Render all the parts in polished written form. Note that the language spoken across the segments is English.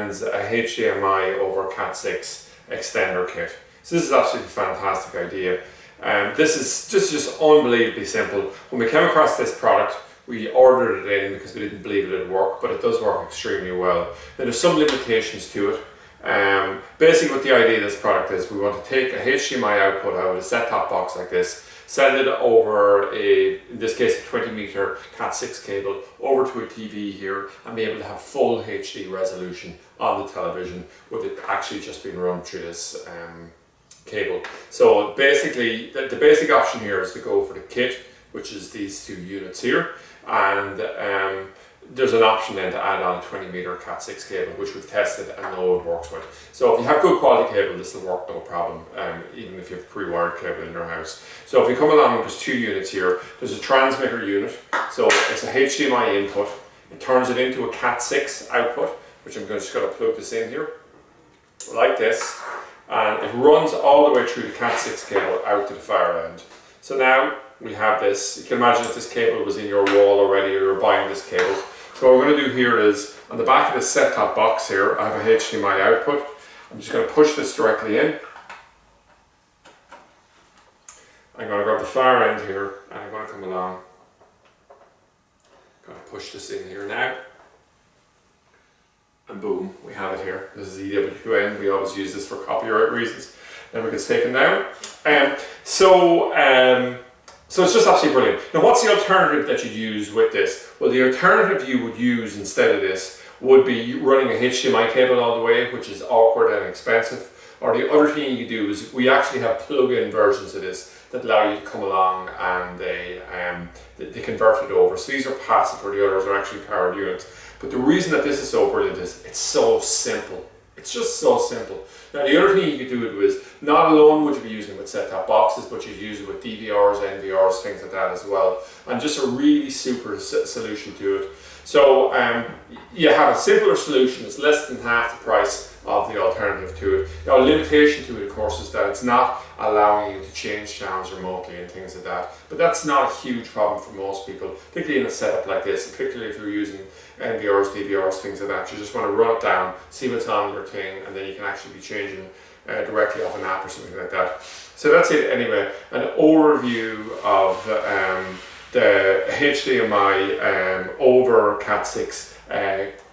recommends a HDMI over CAT6 extender kit. So this is absolutely a fantastic idea. This is just unbelievably simple. When we came across this product, we ordered it in because we didn't believe it would work, but it does work extremely well. Now there's some limitations to it. Basically what the idea of this product is, we want to take a HDMI output out of a set-top box like this, send it over in this case, a 20-meter CAT6 cable over to a TV here, and be able to have full HD resolution on the television with it actually just being run through this cable. So basically, the basic option here is to go for the kit, which is these two units here, and there's an option then to add on a 20-meter CAT6 cable, which we've tested and know it works with. So if you have good quality cable, this will work no problem, even if you have pre-wired cable in your house. So if you come along, there's two units here. There's a transmitter unit, so it's a HDMI input. It turns it into a CAT6 output, which I'm just going to plug this in here, like this, and it runs all the way through the CAT6 cable out to the far end. So now we have this. You can imagine if this cable was in your wall already, or you're buying this cable. So what we're going to do here is, on the back of this set-top box here, I have a HDMI output. I'm just going to push this directly in. I'm going to grab the far end here, and I'm going to come along. I'm going to push this in here now. And boom, we have it here. This is EWN. We always use this for copyright reasons. Then we can take it down. So it's just absolutely brilliant. Now what's the alternative that you'd use with this? Well, the alternative you would use instead of this would be running a HDMI cable all the way, which is awkward and expensive. Or the other thing you could do is, we actually have plug-in versions of this that allow you to come along and they convert it over. So these are passive, or the others are actually powered units. But the reason that this is so brilliant is it's so simple. It's just so simple. Now the other thing you could do it with, not alone would you be using it with set-top boxes, but you'd use it with DVRs, NVRs, things like that as well. And just a really super solution to it. So you have a simpler solution. It's less than half the price of the alternative to it. Now, a limitation to it, of course, is that it's not allowing you to change channels remotely and things like that. But that's not a huge problem for most people, particularly in a setup like this, particularly if you're using NVRs, DVRs, things like that. You just want to run it down, see what's on your thing, and then you can actually be changing directly off an app or something like that. So that's it anyway, an overview of the HDMI over CAT6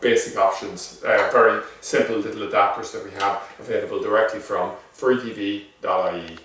basic options, very simple little adapters that we have available directly from freetv.ie.